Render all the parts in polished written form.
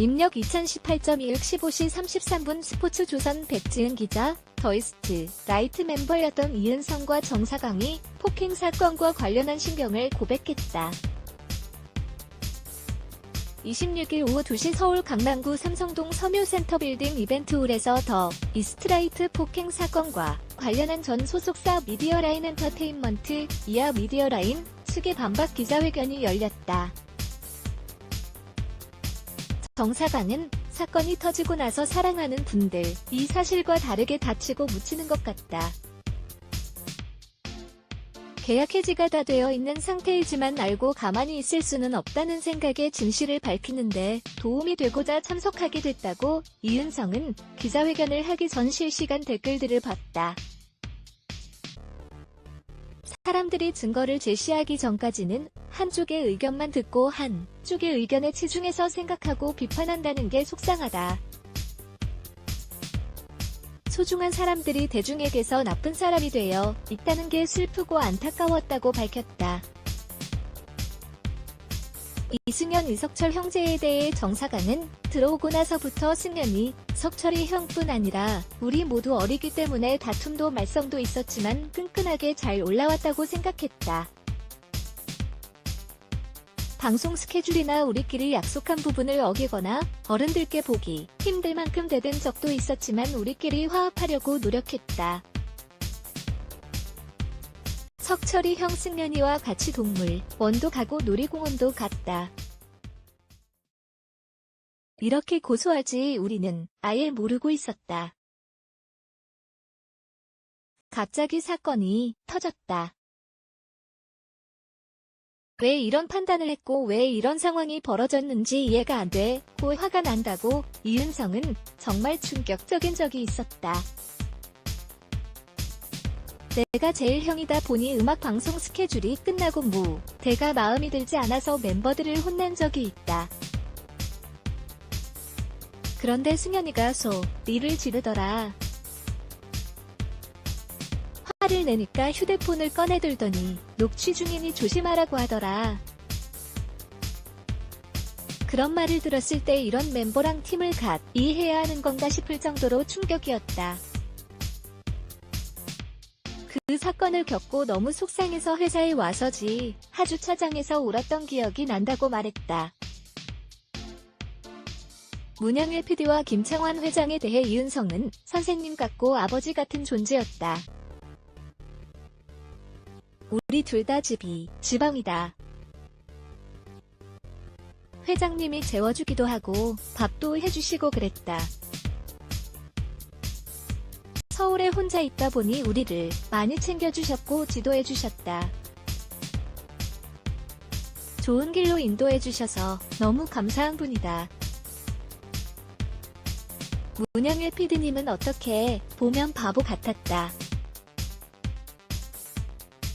입력 2018.26 15시 33분 스포츠조선 백지은 기자. 더이스트 라이트 멤버였던 이은성과 정사강이 폭행 사건과 관련한 신경을 고백했다. 26일 오후 2시 서울 강남구 삼성동 섬유센터빌딩 이벤트홀에서 더 이스트라이트 폭행 사건과 관련한 전 소속사 미디어라인 엔터테인먼트 이하 미디어라인 측의 반박 기자회견이 열렸다. 정사강은 사건이 터지고 나서 사랑하는 분들, 이 사실과 다르게 다치고 묻히는 것 같다. 계약 해지가 다 되어 있는 상태이지만 알고 가만히 있을 수는 없다는 생각에 진실을 밝히는데 도움이 되고자 참석하게 됐다고 이은성은 기자회견을 하기 전 실시간 댓글들을 봤다. 사람들이 증거를 제시하기 전까지는 한쪽의 의견만 듣고 한쪽의 의견에 치중해서 생각하고 비판한다는 게 속상하다. 소중한 사람들이 대중에게서 나쁜 사람이 되어 있다는 게 슬프고 안타까웠다고 밝혔다. 이승연 이석철 형제에 대해 정사강은 들어오고 나서부터 승연이 석철이 형뿐 아니라 우리 모두 어리기 때문에 다툼도 말썽도 있었지만 끈끈하게 잘 올라왔다고 생각했다. 방송 스케줄이나 우리끼리 약속한 부분을 어기거나 어른들께 보기 힘들 만큼 대든 적도 있었지만 우리끼리 화합하려고 노력했다. 석철이 형 승연이와 같이 동물 원도 가고 놀이공원도 갔다. 이렇게 고소하지 우리는 아예 모르고 있었다. 갑자기 사건이 터졌다. 왜 이런 판단을 했고 왜 이런 상황이 벌어졌는지 이해가 안 되고 화가 난다고 이은성은 정말 충격적인 적이 있었다. 내가 제일 형이다 보니 음악방송 스케줄이 끝나고 무대가 마음이 들지 않아서 멤버들을 혼낸 적이 있다. 그런데 승연이가 소리를 지르더라. 화를 내니까 휴대폰을 꺼내들더니 녹취 중이니 조심하라고 하더라. 그런 말을 들었을 때 이런 멤버랑 팀을 이해해야 하는 건가 싶을 정도로 충격이었다. 그 사건을 겪고 너무 속상해서 회사에 와서지 하주차장에서 울었던 기억이 난다고 말했다. 문영일 PD와 김창완 회장에 대해 이은성은 선생님 같고 아버지 같은 존재였다. 우리 둘 다 지방이다. 회장님이 재워주기도 하고 밥도 해주시고 그랬다. 서울에 혼자 있다 보니 우리를 많이 챙겨주셨고 지도해주셨다. 좋은 길로 인도해주셔서 너무 감사한 분이다. 문영일 PD님은 어떻게 보면 바보 같았다.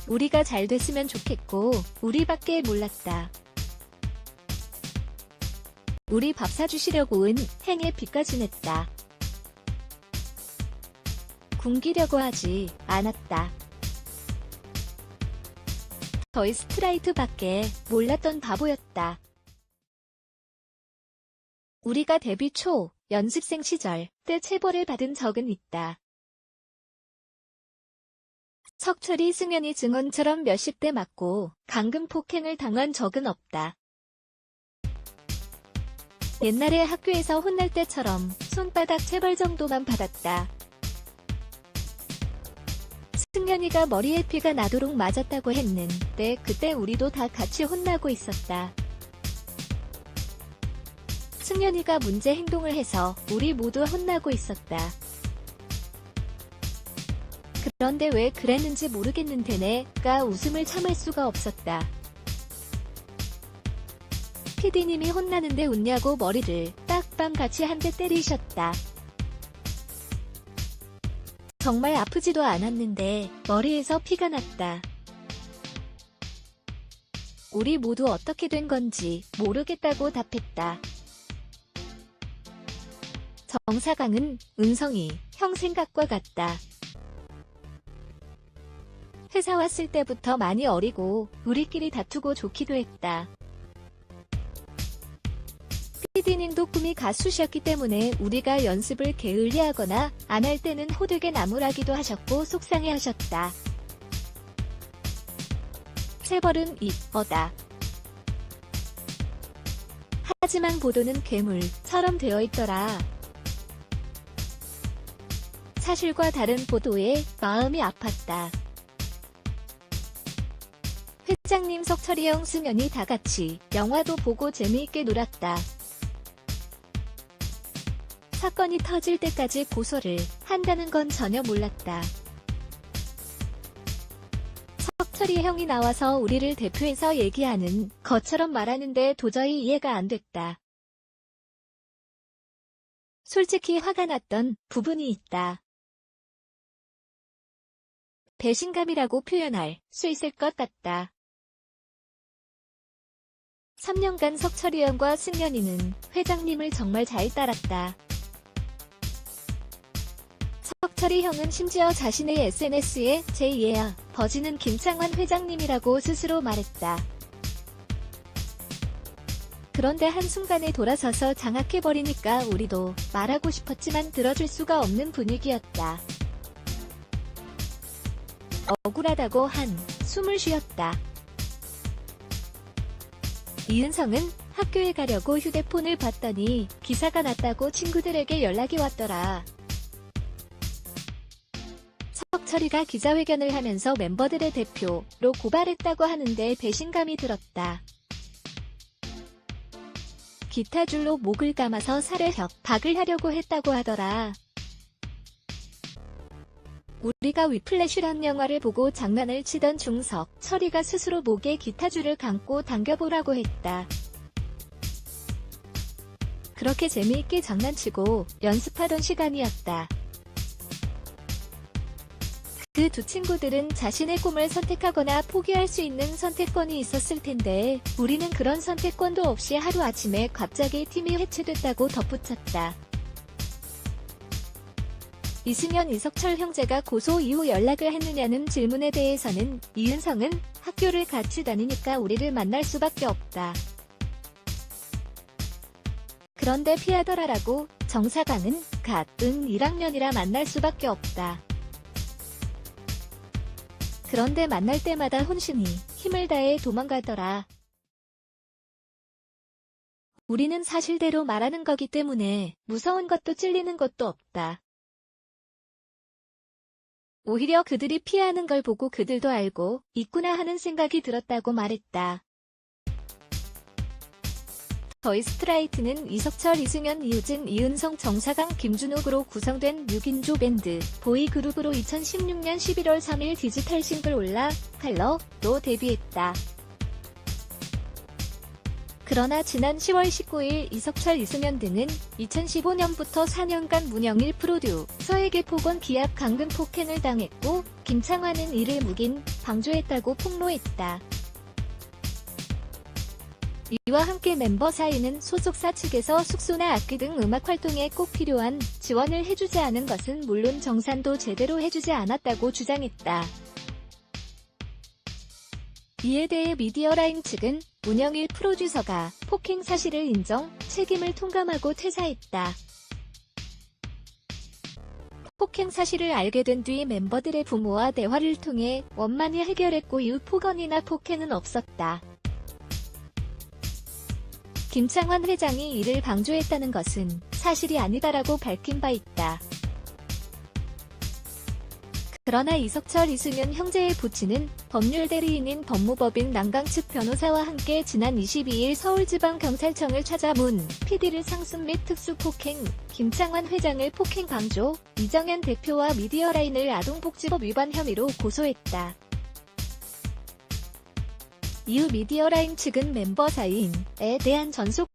우리가 잘 됐으면 좋겠고 우리밖에 몰랐다. 우리 밥 사주시려고 행에 빚까지 냈다. 굶기려고 하지 않았다. 더이 스트라이트밖에 몰랐던 바보였다. 우리가 데뷔 초 연습생 시절 때 체벌을 받은 적은 있다. 석철이 승연이 증언처럼 몇십 대 맞고 강금 폭행을 당한 적은 없다. 옛날에 학교에서 혼날 때처럼 손바닥 체벌 정도만 받았다. 승연이가 머리에 피가 나도록 맞았다고 했는데 그때 우리도 다 같이 혼나고 있었다. 승연이가 문제 행동을 해서 우리 모두 혼나고 있었다. 그런데 왜 그랬는지 모르겠는데 내가 웃음을 참을 수가 없었다. PD님이 혼나는데 웃냐고 머리를 딱밤같이 한 대 때리셨다. 정말 아프지도 않았는데 머리에서 피가 났다. 우리 모두 어떻게 된 건지 모르겠다고 답했다. 정사강은 은성이 형 생각과 같다. 회사 왔을 때부터 많이 어리고 우리끼리 다투고 좋기도 했다. PD님도 꿈이 가수셨기 때문에 우리가 연습을 게을리하거나 안 할 때는 호되게 나무라기도 하셨고 속상해하셨다. 체벌은 이어다. 하지만 보도는 괴물처럼 되어 있더라. 사실과 다른 보도에 마음이 아팠다. 회장님, 석철이 형, 승연이 다 같이 영화도 보고 재미있게 놀았다. 사건이 터질 때까지 고소를 한다는 건 전혀 몰랐다. 석철이 형이 나와서 우리를 대표해서 얘기하는 것처럼 말하는데 도저히 이해가 안 됐다. 솔직히 화가 났던 부분이 있다. 배신감이라고 표현할 수 있을 것 같다. 3년간 석철이 형과 승연이는 회장님을 정말 잘 따랐다. 석철이 형은 심지어 자신의 SNS에 제2의 버지는 김창완 회장님이라고 스스로 말했다. 그런데 한순간에 돌아서서 장악해버리니까 우리도 말하고 싶었지만 들어줄 수가 없는 분위기였다. 억울하다고 한숨을 쉬었다. 이은성은 학교에 가려고 휴대폰을 봤더니 기사가 났다고 친구들에게 연락이 왔더라. 석철이가 기자회견을 하면서 멤버들의 대표로 고발했다고 하는데 배신감이 들었다. 기타줄로 목을 감아서 살해 협박을 하려고 했다고 하더라. 우리가 위플래시란 영화를 보고 장난을 치던 중석철이가 스스로 목에 기타줄을 감고 당겨보라고 했다. 그렇게 재미있게 장난치고 연습하던 시간이었다. 그 두 친구들은 자신의 꿈을 선택하거나 포기할 수 있는 선택권이 있었을 텐데 우리는 그런 선택권도 없이 하루아침에 갑자기 팀이 해체됐다고 덧붙였다. 이승연, 이석철 형제가 고소 이후 연락을 했느냐는 질문에 대해서는 이은성은 학교를 같이 다니니까 우리를 만날 수밖에 없다. 그런데 피하더라라고. 정사강은 같은 1학년이라 만날 수밖에 없다. 그런데 만날 때마다 혼신이 힘을 다해 도망가더라. 우리는 사실대로 말하는 거기 때문에 무서운 것도 찔리는 것도 없다. 오히려 그들이 피하는 걸 보고 그들도 알고 있구나 하는 생각이 들었다고 말했다. 더이 스트라이트는 이석철, 이승연, 이우진, 이은성, 정사강, 김준욱으로 구성된 6인조 밴드 보이그룹으로 2016년 11월 3일 디지털 싱글 올라 컬러로 데뷔했다. 그러나 지난 10월 19일 이석철, 이승연 등은 2015년부터 4년간 문영일 프로듀서에게 폭언 기합 강금 폭행을 당했고 김창완은 이를 묵인, 방조했다고 폭로했다. 이와 함께 멤버 사이는 소속사 측에서 숙소나 악기 등 음악 활동에 꼭 필요한 지원을 해주지 않은 것은 물론 정산도 제대로 해주지 않았다고 주장했다. 이에 대해 미디어라인 측은 문영일 프로듀서가 폭행 사실을 인정, 책임을 통감하고 퇴사했다. 폭행 사실을 알게 된 뒤 멤버들의 부모와 대화를 통해 원만히 해결했고 이후 폭언이나 폭행은 없었다. 김창완 회장이 이를 방조했다는 것은 사실이 아니다라고 밝힌 바 있다. 그러나 이석철, 이승연 형제의 부친은 법률 대리인인 법무법인 남강 측 변호사와 함께 지난 22일 서울지방경찰청을 찾아 문 PD를 상습 및 특수폭행, 김창완 회장을 폭행 방조, 이정현 대표와 미디어라인을 아동복지법 위반 혐의로 고소했다. 이후 미디어라인 측은 멤버 사인에 대한 전속